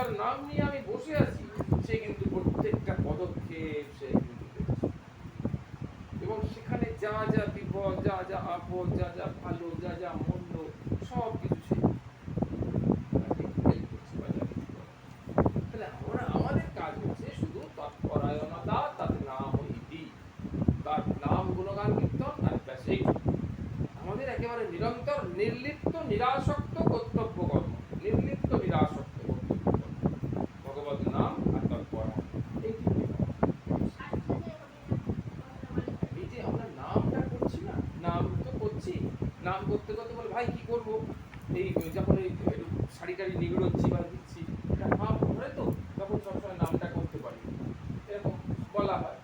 যার নাম নিয়ে আমি বসে আছি সে কিন্তু প্রত্যেকটা পদক্ষেপ সে কিন্তু দেখছে। এবং সেখানে যা যা বিপদ, যা যা আপদ, যা যা ভালো, যা যা মন্দ, সব কিছু সে হেল্প করছে বা যা কিছু করে। তাহলে আমাদের কাজ হচ্ছে শুধু তৎপরায়ণতা, তার নাম ইতি, তার নাম গুণগান কীর্তন, আর ব্যাস এইটুকু। আমাদের একেবারে নিরন্তর নির্লিপ্ত নিরাসক্ত কর্তব্য কর্ম, নির্লিপ্ত নিরাসক্ত কর্তব্য কর্ম, ভগবত নাম আর তৎপরায়ণ, এইটুকু। এই যে আমরা নামটা করছি না, নাম তো করছি, নাম করতে করতে বলে ভাই কি করবো, এই যখন এই শাড়ি টাড়ি নিগড়োচ্ছি বা দিচ্ছি, এটা নাম ধরে তো তখন সবসময় নামটা করতে পারি, এরকম বলা হয়।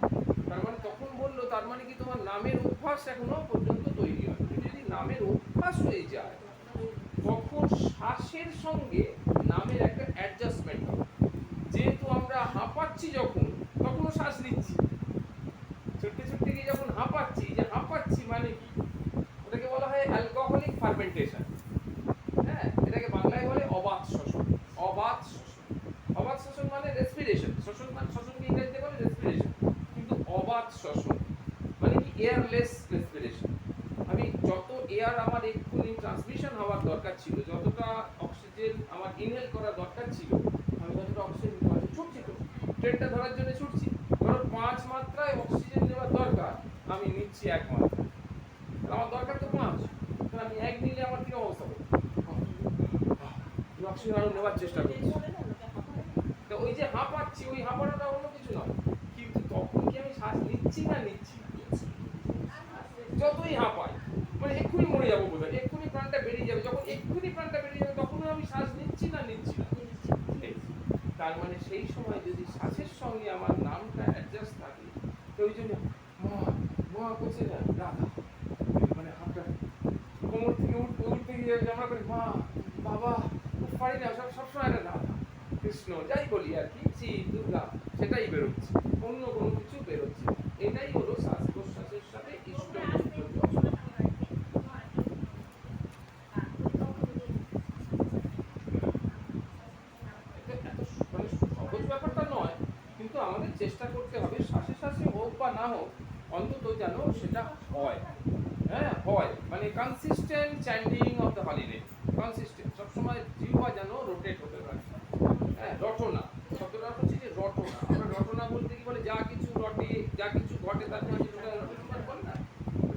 তার মানে তখন বললো তার মানে কি তোমার নামের অভ্যাস এখনো পর্যন্ত তৈরি হয়। যদি নামের অভ্যাস হয়ে যায় তখন শ্বাসের সঙ্গে নামের একটা অ্যাডজাস্টমেন্ট হবে। যেহেতু আমরা হাঁপাচ্ছি যখন, তখনও শ্বাস নিচ্ছি, ছুটতে ছুটতে গিয়ে যখন হাঁপাচ্ছি, যে হাঁপাচ্ছি মানে কি, ওটাকে বলা হয় অ্যালকোহলিক ফার্মেন্টেশন। হ্যাঁ, এটাকে বাংলায় বলে অবাত শ্বসন। অবাত শ্বসন, অবাত শ্বসন মানে রেসপিরেশন, শ্বসন মানে শ্বসনকে ইংরেজিতে বলে রেসপিরেশন, কিন্তু অবাত শ্বসন মানে কি এয়ারলেস রেসপিরেশন। আমি যত এয়ার আমার এক্ষুনি ট্রান্সমিশন হওয়ার দরকার ছিল, যতটা অক্সিজেন আমার ইনহেল করার দরকার ছিল, আমি ততটা অক্সিজেন ছুটছি, তো ট্রেনটা ধরার জন্য ছুটছি। ধরো 5 মাত্রায় অক্সিজেন নেওয়ার দরকার, আমি নিচ্ছি 1 মাত্রা, আমার দরকার তো 5, তাহলে আমি 1 নিলে আমার কি অবস্থা হবে, অক্সিজেন আরো নেওয়ার চেষ্টা করছি। তো ওই যে হাঁপাচ্ছি, ওই হাঁপানোটা অন্য কিছু নয়, কিন্তু তখন কি আমি শ্বাস নিচ্ছি না নিচ্ছি না? যতই হাঁপাই মানে এক্ষুনি মরে যাবো বোধহয়, এক্ষুনি প্রাণটা বেরিয়ে যাবে, যখন এক্ষুনি প্রাণটা বেরিয়ে যাবে তখন আমি শ্বাস নিচ্ছি না নিচ্ছি না। তার মানে সেই সময় যদি শ্বাসের সঙ্গে আমার নামটা অ্যাডজাস্ট থাকে, তো ওই জন্য মা মা করছে না রাধা, মানে হাতটা কোমর থেকে উঠতে গিয়ে আমরা করি মা বাবা, পারি না, সবসময় একটা রাধা কৃষ্ণ যাই বলি আর কি, শ্রী দুর্গা, সেটাই বেরোচ্ছে, অন্য কোনো কিছু বেরোচ্ছে। এটাই হলো শ্বাস প্রশ্বাসের সাথে ইষ্ট সহজ ব্যাপারটা নয়, কিন্তু আমাদের চেষ্টা করতে হবে শ্বাসে শ্বাসে হোক বা না হোক, অন্তত যেন সেটা হয়। হ্যাঁ হয়, মানে consistent chanting of the Holi name, consistent, সবসময় জিহ্বা যেন রোটেট হতে পারে। হ্যাঁ, রটনা শব্দটা হচ্ছে যে রটনা, আমরা রটনা বলতে কি বলে, যা কিছু রটে, যা কিছু ঘটে তার জন্য রটনা বলে না।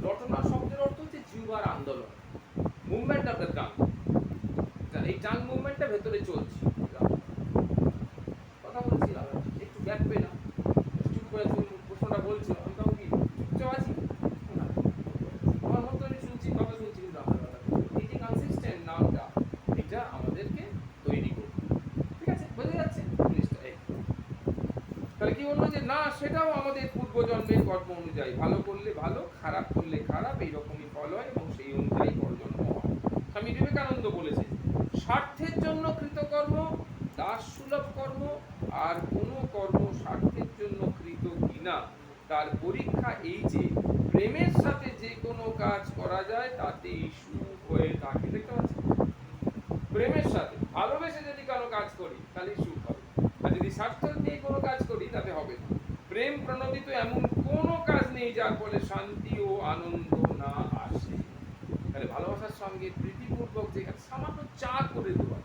রটনা শব্দের অর্থ হচ্ছে জিহ্বার আন্দোলন, মুভমেন্ট অফ দ্য টাং। এই টাং মুভমেন্টটা ভেতরে চলছে। কথা বলছিলাম, একটু গ্যাপ পেলাম, চুপ করে প্রশ্নটা বলছিল, আমি তখন কি চুপচাপ আছি, আমার মতো আমি শুনছি, কথা শুনছি, কিন্তু আমার কথা এই যে কনসিস্টেন্ট নামটা, এটা আমাদেরকে তৈরি করবে। ঠিক আছে, বোঝা যাচ্ছে জিনিসটা? তাহলে কি বলবো যে না, সেটাও আমাদের পূর্বজন্মের কর্ম অনুযায়ী, ভালো করলে ভালো, খারাপ করলে খারাপ, এইরকমই ফল হয় এবং সেই অনুযায়ী পরজন্ম হয়। স্বামী বিবেকানন্দ বলেছে, স্বার্থের জন্য কৃতকর্ম দাস সুলভ কর্ম, আর কোনো কর্ম স্বার্থের জন্য কৃত কিনা তার পরীক্ষা এই যে প্রেমের সাথে যে কোনো কাজ করা যায় তাতেই সুখ হয়ে থাকে। দেখতে পাচ্ছেন, প্রেমের সাথে ভালোবেসে যদি কোনো কাজ করি তাহলে সুখ হবে, আর যদি স্বার্থ নিয়ে কোনো কাজ করি তাতে হবে না। প্রেম প্রণোদিত এমন কোনো কাজ নেই যার ফলে শান্তি ও আনন্দ না আসে। তাহলে ভালোবাসার সঙ্গে প্রীতিপূর্বক যে সামান্য চা করে দেওয়া,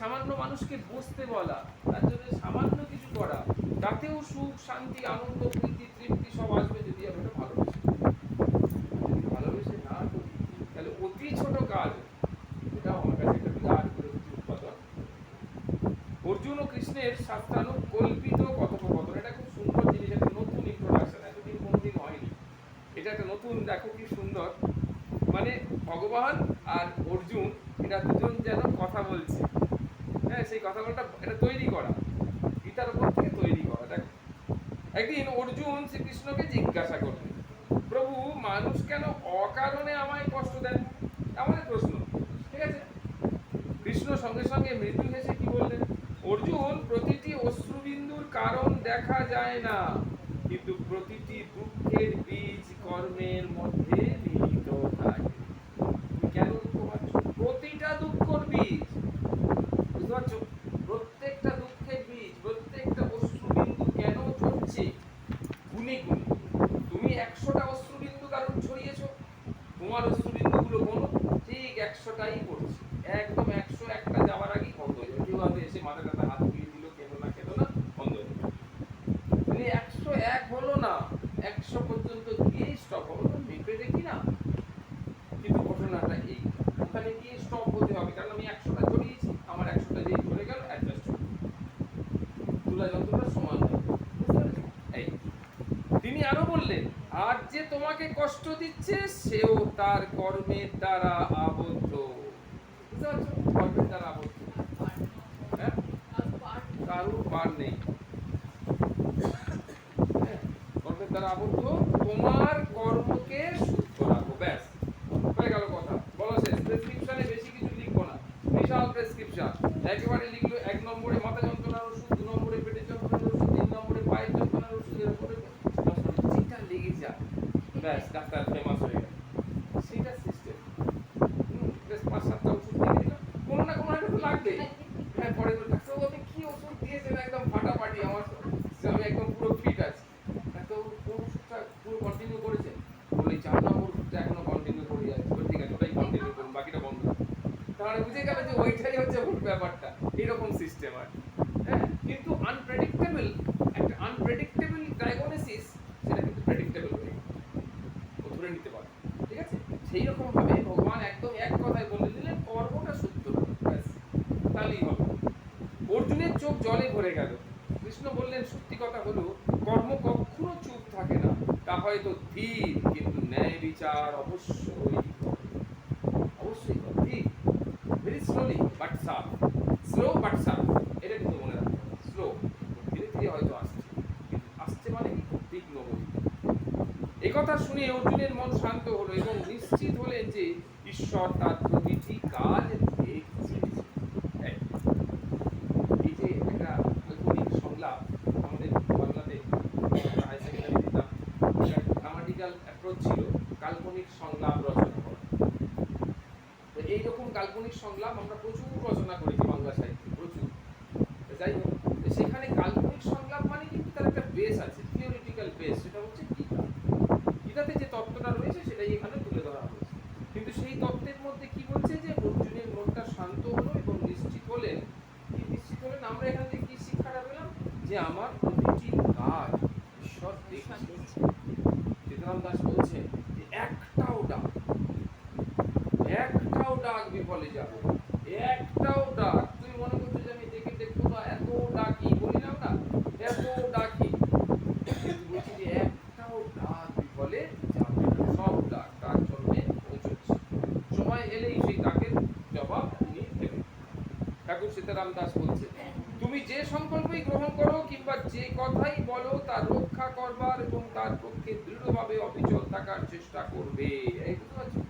সামান্য মানুষকে বসতে বলা, তার জন্য সামান্য কিছু করা, তাতেও সুখ শান্তি আনন্দ প্রীতি তৃপ্তি সব আসবে যদি আমরা ভালোবেসে। যদি ভালোবেসে না করি তাহলে অতি ছোট কাজ, এটাও আমার কাছে একটা বিরাট বিরক্তি উৎপাদন। অর্জুন ও কৃষ্ণের শাস্ত্রানুকল্পিত কথোপকথন, এটা খুব সুন্দর জিনিস, একটা নতুন ইন্ট্রোডাকশন, এতদিন কোনোদিন হয়নি, এটা একটা নতুন, দেখো কি সুন্দর। মানে ভগবান আর অর্জুন, এটা দুজন যেন কথা বলছে। হ্যাঁ, সেই কথাগুলোটা এটা তৈরি করা, গীতার উপর থেকে তৈরি করা। দেখো, একদিন অর্জুন শ্রীকৃষ্ণকে জিজ্ঞাসা করলেন, প্রভু মানুষ কেন অকারণে আমায় কষ্ট দেন? আমাদের প্রশ্ন, ঠিক আছে? কৃষ্ণ সঙ্গে সঙ্গে মৃদু হেসে কি বললেন, অর্জুন, প্রতিটি অশ্রুবিন্দুর কারণ দেখা যায় না, কিন্তু প্রতিটি দুঃখের বীজ কর্মের মধ্যে নিহিত থাকে। কেন দুঃখ পাচ্ছ? প্রতিটা দুঃখের বীজ, বুঝতে পারছো? প্রত্যেকটা একদম 101টা যাওয়ার আগেই বন্ধ হয়ে যাবে। কেউ হয়তো এসে মাথায় টাথা হাত বুলিয়ে দিল, খেলো না বন্ধ হয়ে যাবে। মানে 101 হলো না, 100 পর্যন্ত গিয়ে স্টপ হলো। মেপে দেখি না, কিন্তু ঘটনাটা এই, ওখানে গিয়ে স্টপ হতে হবে, কারণ আমি 100টা ধরিয়েছি, আমার 100টা যেই ধরে গেল অ্যাডজাস্ট হবে, তুলা যন্ত্রটা সমান হবে। বুঝতে পেরেছো? এই তিনি আরো বললেন, আর যে তোমাকে কষ্ট দিচ্ছে সেও তার কর্মের দ্বারা আবদ্ধ। বুঝতে পারছো? কর্মের দ্বারা আবদ্ধ, হ্যাঁ, কারুর পার নেই। হ্যাঁ, কর্মের দ্বারা আবদ্ধ, তোমার কর্মকে শুদ্ধ রাখো, ব্যাস হয়ে গেল কথা, বলা শেষ। প্রেসক্রিপশনে বেশি কিছু লিখবো না, বিশাল প্রেসক্রিপশন। একেবারে লিখলো 1 নম্বরে মাথা যন্ত্রণার ওষুধ, 2 নম্বরে পেটের যন্ত্রণার ওষুধ, 3 নম্বরে পায়ের যন্ত্রণার ওষুধ, এর উপরে যেটা লেগে যায় ব্যাস ডাক্তার ফেমাস হয়ে গেল। সেটা সিস্টেম। বেশ 5-7টা ওষুধ দিয়ে দিল, কোনো না কোনো একটা তো লাগবেই। হ্যাঁ, পরে তো ডাক্তারবাবু আপনি কি ওষুধ দিয়েছেন, একদম ফাটাফাটি, আমার আমি একদম পুরো ফিট আছি। ডাক্তারবাবু কোন ওষুধটা পুরো কন্টিনিউ করেছেন? বলি 4 নম্বর ওষুধটা এখনো কন্টিনিউ করে যাচ্ছে। ঠিক আছে, ওটাই কন্টিনিউ করুন, বাকিটা বন্ধ। তাহলে বুঝে গেল যে ওইটাই হচ্ছে ভুল ব্যাপারটা। এরকম সিস্টেম আর, হ্যাঁ, কিন্তু আনপ্রেডিক্টেবল, একটা আনপ্রেডিক্টেবল ডায়াগনোসিস, সেটা কিন্তু প্রেডিক্টেবল হয়ে ও ধরে নিতে পারে। ঠিক আছে, সেই রকম ভাবে ভগবান একদম এক কথায় বলে দিলেন, কর্মটা সত্য না, ব্যাস তাহলেই হবে। অর্জুনের চোখ জলে ভরে গেল। কৃষ্ণ বললেন, সত্যি কথা হলো কর্ম কখনো চুপ থাকে না, তা হয়তো ধীর, কিন্তু ন্যায় বিচার অবশ্যই অবশ্যই ধীর, ভেরি স্লোলি বাট সাফ, স্লো বাট সাফ, এটা কিন্তু মনে রাখতে হবে। স্লো, ধীরে ধীরে হয়তো আসছে, কিন্তু আসছে মানে কি, বিঘ্ন গতি। একথা শুনে অর্জুনের মন শান্ত হলো এবং নিশ্চিত হলেন যে ঈশ্বর তার প্রতিটি কাজ দেখছে। এই যে একটা কাল্পনিক সংলাপ, আমাদের বাংলাতে হাই সেকেন্ডারি দিতাম, একটা গ্রামাটিক্যাল অ্যাপ্রোচ ছিল কাল্পনিক সংলাপ রচনা করা। তো এইরকম কাল্পনিক সংলাপ আমরা প্রচুর রচনা করেছি বাংলা সাহিত্যে, প্রচুর। যাই হোক, সেখানে কাল্পনিক সংলাপ মানে কিন্তু তার একটা বেস আছে, থিওরিটিক্যাল বেস, সেটা হচ্ছে গীতা। গীতাতে যে তত্ত্বটা রয়েছে সেটাই এখানে তুলে ধরা হয়েছে। কিন্তু সেই তত্ত্বের মধ্যে কি বলছে, যে অর্জুনের মনটা শান্ত হলো এবং নিশ্চিত হলেন। কি নিশ্চিত হলেন? আমরা এখান থেকে কি শিক্ষাটা পেলাম? যে আমার প্রতিটি কাজ ঈশ্বর দেখছে। সীতারাম দাস বলছেন যে একটাও ডাক বিফলে যাবে, একটাও ডাক, তুমি মনে করছো যে আমি দেখবো না, এত ডাকি, বলি না আমরা, এত ডাকি, বলছি যে একটাও ডাক বিফলে যাবে না, সব ডাক তার জন্যে পৌঁছচ্ছে, সময় এলেই সেই ডাকের জবাব তিনি দেবেন। ঠাকুর সীতারাম দাস বলছে, তুমি যে সংকল্পই গ্রহণ করো কিংবা যে কথাই বলো, তার রক্ষা করবার এবং তার পক্ষে দৃঢ়ভাবে অবিচল থাকার চেষ্টা করবে। এই বুঝতে পারছো?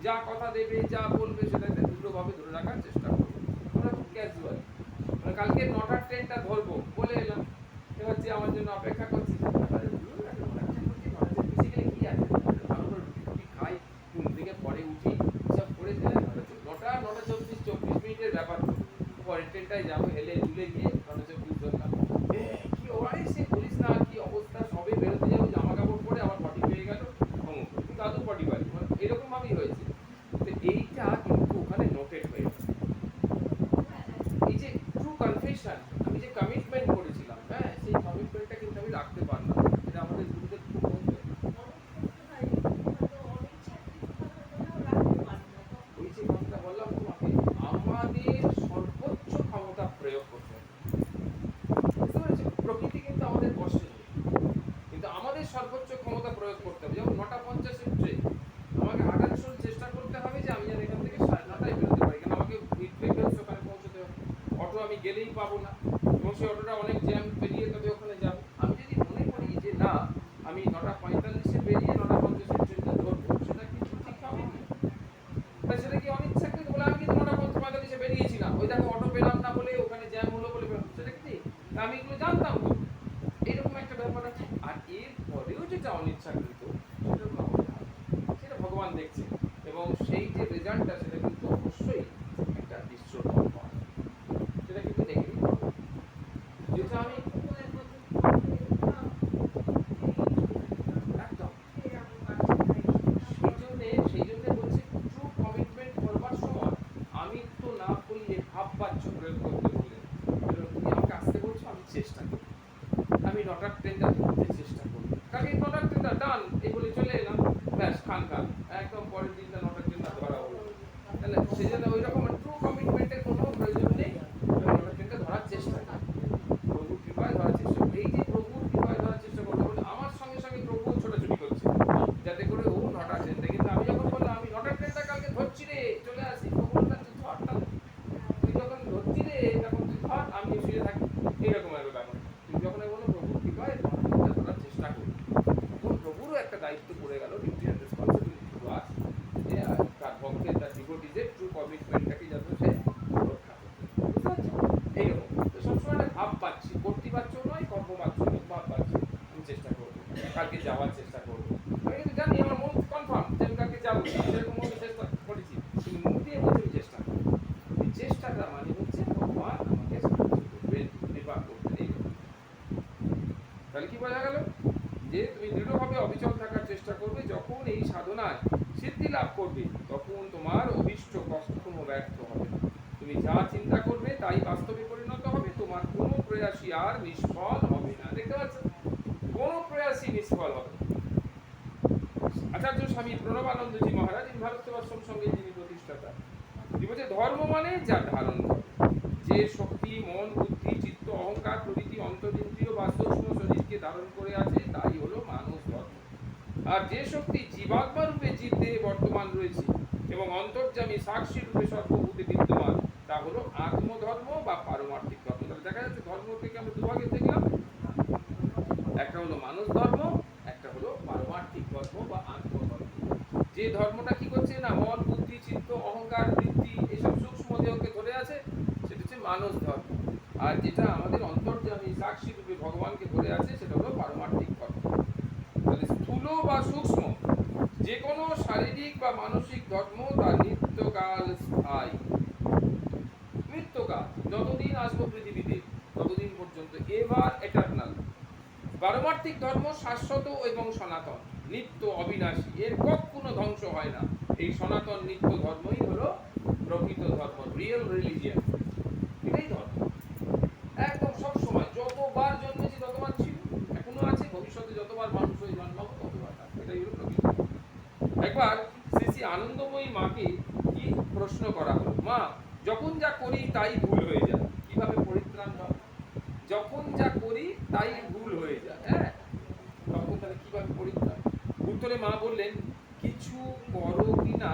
যা কথা দেবে, যা বলবে, সেটাকে দৃঢ়ভাবে ধরে রাখার চেষ্টা করবে। আমরা খুব ক্যাজুয়াল, মানে কালকে 9টার ট্রেনটা ধরবো বলে এলাম, এবার যে আমার জন্য অপেক্ষা করছি, কি আছে, ভালো করে রুটি খাই, ঘুম থেকে পরে উঠি, সব করে দিলাম, 9:24 ব্যাপার, পরের ট্রেনটায় যাবো, হেলে দুলে গিয়ে 9:24 ধরলাম। কি ওরাই সে বলিস না, কি অবস্থা, সবে বেরোতে যাবো, জামা কাপড় পরে আবার পটি পেয়ে গেল, কিন্তু আদৌ পটি পাই, এরকম ভাবেই হয়েছে। তো এইটা কিন্তু ওখানে নোটেড হয়ে গেছে। এই যে ট্রু কনফেশন, আমি যে কমিটমেন্ট করেছিলাম, হ্যাঁ, সেই কমিটমেন্টটা কিন্তু আমি রাখতে পারলাম, এটা আমাদের গুরুদেব খুব বলতেন। ওই যে কথাটা বললাম তোমাকে, আমাদের সর্বোচ্চ ক্ষমতা প্রয়োগ করতে হবে। বুঝতে পেরেছো? প্রকৃতি কিন্তু আমাদের বশে নেই, কিন্তু আমাদের সর্বোচ্চ ক্ষমতা প্রয়োগ করতে হবে। যেমন 9:50 ট্রেন, আমাকে আগামী চেষ্টা করতে হবে যে আমি যেন এখান থেকে 9:30 বেরোতে পারি, কারণ আমাকে ওখানে পৌঁছতে হবে। অটো আমি গেলেই পাবো না, এবং সেই অটোটা অনেক জ্যাম পেরিয়ে তবে ওখানে যাবো। আমি যদি মনে করি যে না, আমি 9:45 বেরিয়ে 9:50 ট্রেনটা ধরবো, সেটা কিন্তু ঠিক হবে না। সেটা কি অনিচ্ছাকৃত বলে আমি কিন্তু 9:45 বেরিয়েছিলাম, ওই দেখো অটো পেলাম না বলে, ওখানে জ্যাম হলো বলে, সেটা কি আমি এগুলো জানতাম তো, এইরকম একটা ব্যাপার আছে। আর এর পরেও যেটা অনিচ্ছাকৃত, সেটা ভগবান দেখছে, এবং সেই যে রেজাল্টটা, সেটা কিন্তু অবশ্যই একটা বিশ্বরূপ, সেটা কিন্তু দেখে নিতে হবে। যেটা আমি পাচ্ছ প্রয়োগ করতে বললেন, তুমি আমাকে আসতে বলছো, আমি চেষ্টা করি, আমি 9টার ট্রেনটা ধরতে চেষ্টা করবো, কালকে 9টার ট্রেনটা ডান এই বলে চলে এলাম, ব্যাস খান একদম পরের দিনটা 9টার ট্রেনটা ধরা হলো। তাহলে সেই জন্য ওই রকম ট্রু কমিটমেন্টের কোনো প্রয়োজন নেই, 9টার ট্রেনটা ধরার চেষ্টা করি, প্রভুর কৃপায় ধরার চেষ্টা করি। এই যে প্রভুর কৃপায় ধরার চেষ্টা করবো বলে আমার সঙ্গে সঙ্গে প্রভু ছোটাছুটি করছে যাতে করে ও 9টার ট্রেনটা, কিন্তু আমি যখন বললাম আমি 9টার ট্রেনটা কালকে ধরছি রে, চলে আসি, প্রভু বললেন তুই ধরটা, তুই যখন ধরছি রে তখন তুই ধর, আমি শুয়ে থাকি, এইরকম একটা ব্যাপার। তুমি যখন বলো প্রভুর কৃপায় ধরার চেষ্টা করি, তখন প্রভুরও একটা দায়িত্ব পড়ে গেল, duty and responsibility to us, যে তার ভক্তের, তার ডিভোটিজের ট্রু কমিটমেন্টটাকে যাতে সে রক্ষা করতে, বুঝতে পারছো? এইরকম তো সবসময় একটা ভাব পাচ্ছি, কর্তৃপাচ্য নয়, কর্মপাচ্য নয়, ভাব পাচ্ছি, আমি চেষ্টা করবো, কালকে যাওয়ার চেষ্টা করবো। আমি কিন্তু জানি আমার মন কনফার্ম যে আমি কালকে যাবো, সেরকম আমি চেষ্টা করেছি, কিন্তু মুখ দিয়ে বলছি আমি চেষ্টা করবো। এই চেষ্টাটা মানে হচ্ছে ভগবান আমাকে সাহায্য করবেন, কৃপা করবেন, এইরকম। তাহলে কি বোঝা গেল? যে তুমি দৃঢ়ভাবে অবিচল থাকার চেষ্টা করবে, যখন এই সাধনায় সিদ্ধি লাভ করবে তখন তোমার অভিষ্ট কখনো ব্যর্থ হবে না। তুমি যা চিন্তা করবে তাই বাস্তবে পরিণত হবে, তোমার কোনো প্রয়াসই আর নিষ্ফল হবে না। দেখতে পাচ্ছেন, কোনো প্রয়াসই নিষ্ফল হবে না। আচার্য স্বামী প্রণবানন্দজি মহারাজ ইনি ভারত সেবাশ্রম সঙ্গে যিনি প্রতিষ্ঠাতা, তিনি বলছে ধর্ম মানে যা ধারণ করে, যে শক্তি মন বুদ্ধি চিত্ত অহংকার প্রভৃতি অন্তরিন্দ্রিয় বা সূক্ষ্ম শরীরকে ধারণ করে আছে তাই হলো মানব ধর্ম। আর যে শক্তি জীবাত্মা রূপে জীব দেহে বর্তমান রয়েছে এবং অন্তর্যামী সাক্ষী রূপে সর্বভূতে বিদ্যমান তা হলো আত্মধর্ম বা পারমার্থিক ধর্ম। তাহলে দেখা যাচ্ছে ধর্মকে আমরা দুভাগে দেখলাম, একটা হলো মানুষ ধর্ম, একটা হলো পারমার্থিক ধর্ম বা আত্মধর্ম। যে ধর্মটা কি করছে না মন বুদ্ধি চিত্ত অহংকার বৃত্তি এসব সূক্ষ্ম দেহকে ধরে আছে সেটা হচ্ছে মানস ধর্ম, আর যেটা আমাদের অন্তর্যামী সাক্ষী রূপে ভগবানকে ধরে আছে সেটা হলো পারমার্থিক ধর্ম। তাহলে স্থূল বা সূক্ষ্ম যে কোনো শারীরিক বা মানসিক ধর্ম তার নিত্যকাল স্থায়ী, নিত্যকাল যতদিন আসবো পৃথিবীতে ততদিন পর্যন্ত, এভার এটারনাল। পারমার্থিক ধর্ম শাশ্বত এবং সনাতন, নিত্য অবিনাশী, এর কখনো ধ্বংস হয় না। এই সনাতন নিত্য ধর্মই হলো প্রকৃত ধর্ম, রিয়েল রিলিজিয়ান। এটাই ধর্ম, একদম সব সময় যতবার জন্মেছি ততবার ছিল, এখনো আছে, ভবিষ্যতে যতবার মানুষ হয়ে জন্মাবো ততবার থাকবে, এটাই হলো প্রকৃত। একবার শ্রী শ্রী আনন্দময়ী মাকে কি প্রশ্ন করা হলো, মা যখন যা করি তাই ভুল হয়ে যায়, কিভাবে পরিত্রাণ পাবো? যখন যা করি তাই ভুল হয়ে যায়, হ্যাঁ, তখন তাহলে কিভাবে পরিত্রাণ? উত্তরে মা বললেন, কিছু করো কিনা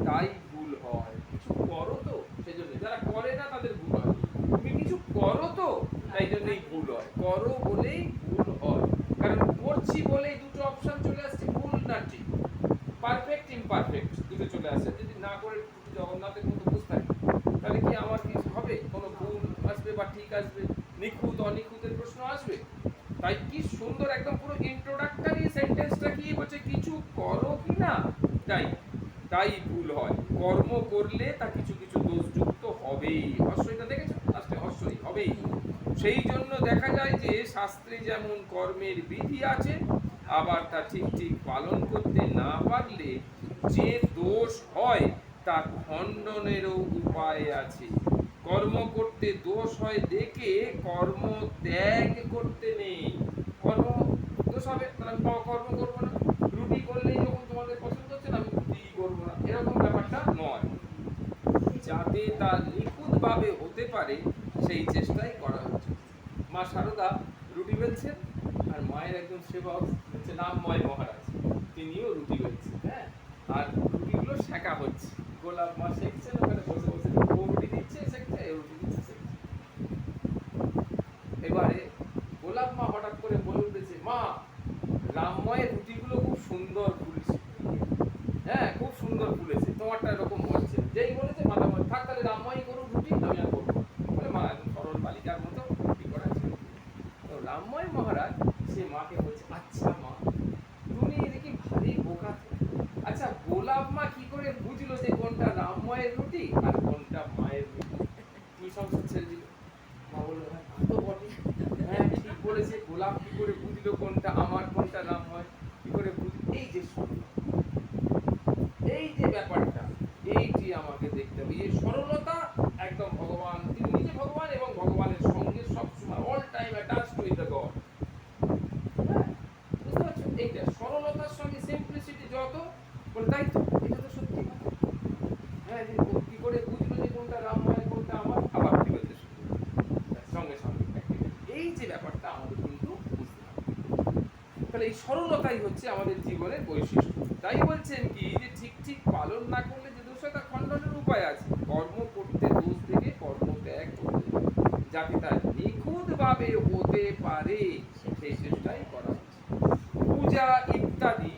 তাই ভুল হয়, কিছু করো তো সেজন্য, যারা করে না তাদের ভুল হয়, তুমি কিছু করো তো তাই জন্যই ভুল হয়, করো বলেই ভুল হয়, কারণ করছি বলেই দুটো অপশন চলে আসছে, ভুল না ঠিক, পারফেক্ট ইমপারফেক্ট দুটো চলে আসছে। যদি না করে জগন্নাথের মতো বুঝতে থাকি তাহলে কি আমার কিছু হবে, কোনো ভুল আসবে বা ঠিক আসবে, নিখুঁত অনিখুঁতের প্রশ্ন আসবে? তাই কি সুন্দর একদম পুরো ইন্ট্রোডাক্টরি সেন্টেন্সটা কি বলছে, কিছু করো কি না তাই তাই ভুল হয়, কর্ম করলে তা কিছু কিছু দোষযুক্ত হবেই, অবশ্যইটা দেখেছো লাস্টে অবশ্যই হবেই। সেই জন্য দেখা যায় যে শাস্ত্রে যেমন কর্মের বিধি আছে, আবার তা ঠিক ঠিক পালন করতে না পারলে যে দোষ হয় তা খণ্ডনেরও উপায় আছে। কর্ম করতে দোষ হয় দেখে কর্ম ত্যাগ করতে নেই, কর্ম দোষ হবে তাহলে আমি কর্ম করবো না, রুটি করলেই যখন তোমাদের পছন্দ হচ্ছে না আমি রুটি করবো না, এরকম ব্যাপারটা নয়, যাতে তা নিখুঁতভাবে হতে পারে সেই চেষ্টাই করা উচিত। মা শারদা রুটি বেলছেন আর মায়ের একজন সেবক হচ্ছে নামময় মহারাজ, তিনিও রুটি বেলছেন, হ্যাঁ, আর রুটিগুলো সেঁকা হচ্ছে, গোলাপ মা সেঁকছেন ওখানে বসে বসে, ও রুটি দিচ্ছে সেঁকছে, এ রুটি দিচ্ছে সেঁকছে। এবারে গোলাপ মা হঠাৎ করে বলে উঠেছে, মা রামময়ের রুটিগুলো খুব সুন্দর ফুলছে, হ্যাঁ খুব সুন্দর ফুলেছে, তোমারটা এরকম হচ্ছে, যেই বলেছে মাথা মনে থাক তাহলে রামময় করুন রুটি, আমি আর করবো বলে মা একদম সরল বালিকার মতো রুটি করাচ্ছে। তো রামময় মহারাজ সে মাকে বলছে, আচ্ছা মা তুমি দেখি ভারী বোকা, আচ্ছা গোলাপ মা কি করে বুঝলো যে কোনটা রামময়ের রুটি আর কোনটা মায়ের রুটি? কি সংসার ছেড়ে দিল? মা বললো, হ্যাঁ তা তো বটে, হ্যাঁ ঠিক বলেছে, গোলাপ কি করে বুঝলো কোনটা আমার কোনটা রামময়, কি করে বুঝলো? এই যে এই যে ব্যাপারটা এইটি আমাকে দেখতে হবে, এই সরলতা একদম ভগবান তাহলে এই সরলতাই হচ্ছে আমাদের জীবনের বৈশিষ্ট্য। তাই বলছেন কি যে ঠিক ঠিক পালন না করলে যে দোষ হয় তা খণ্ডনের উপায় আছে। কর্ম করতে দোষ থেকে কর্ম ত্যাগ করতে, যাতে তার নিখুঁতভাবে হতে পারে সেই চেষ্টাই করা উচিত। পূজা ইত্যাদি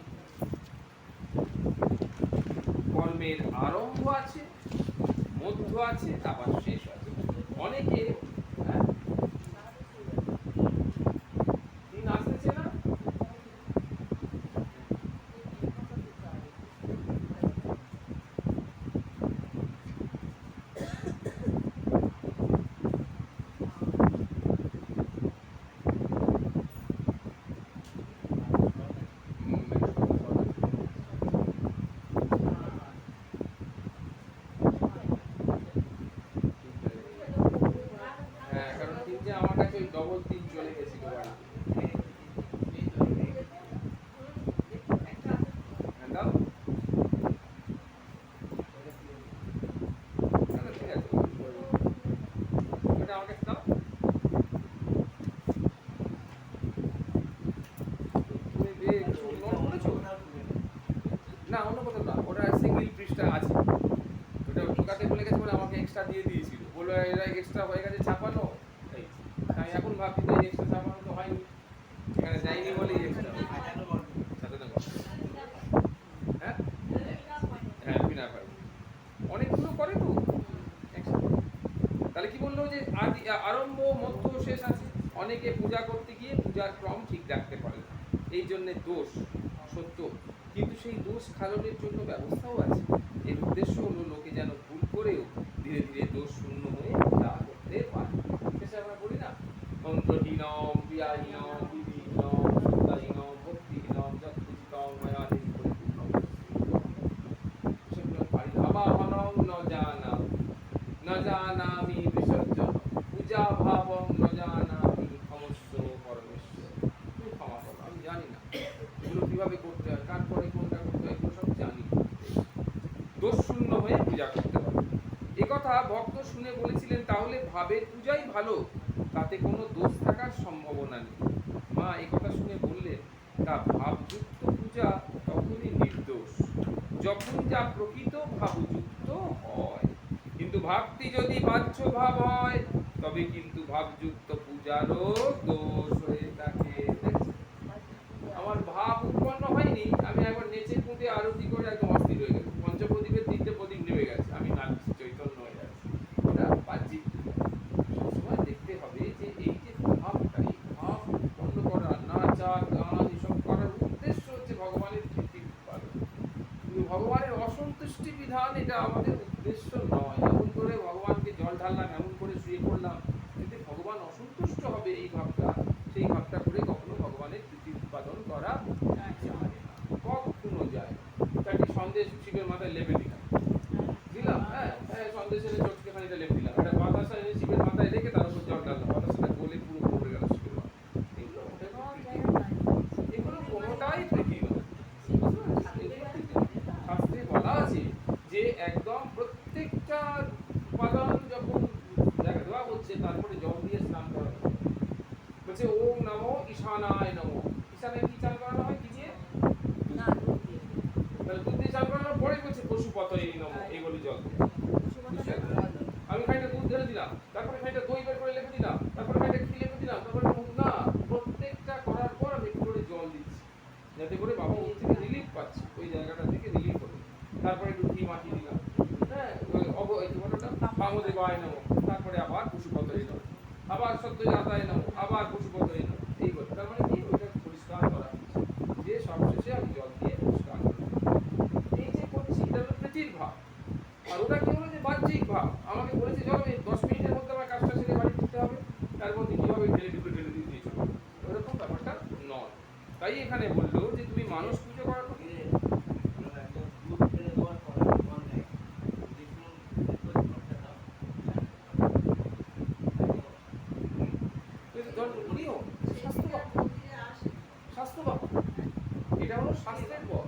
কর্মের আরম্ভ আছে, মধ্য আছে, আবার শেষ আছে। অনেকে দিন আসতেছে না, হ্যাঁ, কারণ তিনটে আমার কাছে ওই ডবল তিন চলে গেছিল বাড়ি। হ্যাঁ, দাও। না, না, ঠিক আছে, ওটা আমার কাছে দাও। তুমি একটু নোট করেছো? না, অন্য কোথাও না, ওটা সিঙ্গেল পৃষ্ঠা আছে। ওটা ঢোকাতে বলে গেছে বলে আমাকে এক্সট্রা দিয়ে দিয়েছিল, বললো এরা এক্সট্রা হয়ে গেছে ছাপানো। তাই আমি এখন ভাবছি যে এক্সট্রা ছাপানো তো হয়নি, এখানে যায়নি বলেই এক্সট্রা সাজানো গল্প। হ্যাঁ হ্যাঁ, বিনা পাই অনেকগুলো করে তো একসাথে। তাহলে কি বললো যে আদি আরম্ভ মধ্য শেষ আছে। অনেকে পূজা করতে গিয়ে পূজার ক্রম ঠিক রাখতে পারে না, এই জন্যে দোষ সত্য, কিন্তু সেই দোষ খালনের জন্য ব্যবস্থাও আছে। এর উদ্দেশ্য হলো লোকে যেন ভুল করেও ধীরে ধীরে দোষ শূন্য হয়ে পূজা করতে পারে। শেষে আমরা বলি না, মন্ত্রহীনম ক্রিয়াহীনম বিধিহীনম শ্রদ্ধাহীনম ভক্তিহীনম যৎপূজিতম ময়াধীন পরিপূর্ণম। সেগুলো পারি আবাহনম ন জানাম ন জানামি বিসর্জন পূজা ভাবম ন জানামি ক্ষমস্ব পরমেশ্বর। তুমি ক্ষমা করো, আমি জানি না এগুলো কিভাবে করতে হয়, কার পরে কোনটা করতে হয়, এগুলো সব জানি না। দোষ শূন্য হয়ে পূজা করতে হবে। একথা ভক্ত শুনে বলেছিলেন, তাহলে ভাবের পূজাই ভালো, তাতে কোনো দোষ থাকার সম্ভাবনা নেই। মা একথা শুনে বললেন, তা ভাবযুক্ত পূজা তখনই নির্দোষ যখন যা প্রকৃত ভাবযুক্ত হয়, কিন্তু ভাবটি যদি বাহ্য ভাব হয় তবে কিন্তু ভাবযুক্ত পূজারও দোষ হয়ে থাকে। আমার ভাব উৎপন্ন হয়নি, আমি একবার নেচে কুঁদে আরতি করে একদম অস্থির হয়ে গেছি, পঞ্চপ্রদীপের তিনটে প্রদীপ নেমে গেছে, আমি নাচছি, চৈতন্য হয়ে যাচ্ছি। ওটা বাহ্যিক। সবসময় দেখতে হবে যে এই যে ভাবটা, এই ভাব উৎপন্ন করা, নাচা গান এসব করার উদ্দেশ্য হচ্ছে ভগবানের প্রীতি উৎপাদন। কিন্তু ভগবানের অসন্তুষ্টি বিধান এটা আমাদের উদ্দেশ্য নয়। এমন করে ভগবানকে জল ঢাললাম, এমন করে শুয়ে পড়লাম, কিন্তু ভগবান অসন্তুষ্ট হবে এই ভাবটা, সেই ভাবটা করে কখনো ভগবানের প্রীতি উৎপাদন করা যায় না, কখনো যায় না। চারটি সন্দেশ শিবের মাথায় লেপে দিলাম, হ্যাঁ হ্যাঁ, সন্দেশের চটকে খানিকটা লেপে দিলাম, একটা বাতাসা এনে শিবের মাথায় রেখে তার উপর জল ঢাললাম, বাতাসাটা গলে পুরো পড়ে গেল শিবের মাথায়। এগুলো কোনোটাই প্রীতি নয়। শাস্ত্রে বলা আছে যে একদম প্রত্যেকটা উপাদান যখন দেওয়া হচ্ছে তারপরে জল দিয়ে স্নান করা বলছে ওম নমো ঈশানায় নমো। ঈশানায় কি চান করানো হয়, কি দিয়ে? না, দুধ দিয়ে। তাহলে দুধ দিয়ে চান করানোর পরে বলছে পশুপতয়ে নমো, এইগুলি জল দিয়ে। আমি খানিকটা দুধ ঢেলে দিলাম, তারপরে খানিকটা দই বের করে লেপে দিলাম, তারপরে খানিকটা ঘি লেপে দিলাম, তারপরে না, প্রত্যেকটা করার পর আমি একটু করে জল দিচ্ছি, যাতে করে বাবা ওর থেকে রিলিফ পাচ্ছে, ওই জায়গাটা থেকে রিলিফ হবে। তারপরে একটু ঘি মাখিয়ে দিলাম, হ্যাঁ, বামদেবায় নমো, তারপরে আবার পশুপতয়ে নমো, আবার সত্যজাতায় নমো, আবার পশুপতয়ে নমো। এই বলে তার মানে কি, ওইটা পরিষ্কার করা হচ্ছে, যে সবশেষে আমি জল দিয়ে পরিষ্কার করি। এই যে করছি এটা হলো প্রীতির ভাব। আর ওটা কি হলো যে বাহ্যিক ভাব। আমাকে বলেছে চলো 10 মিনিটের মধ্যে আমার কাজটা সেরে বাড়ি ফিরতে হবে, তার মধ্যে কিভাবে ঢেলে দিয়ে দিয়েছো, ওরকম ব্যাপারটা নয়। তাই এখানে বললো যে তুমি মানুষ পুজো করার স্বাস্থ্য, এটা হলো শাস্ত্রের পথ।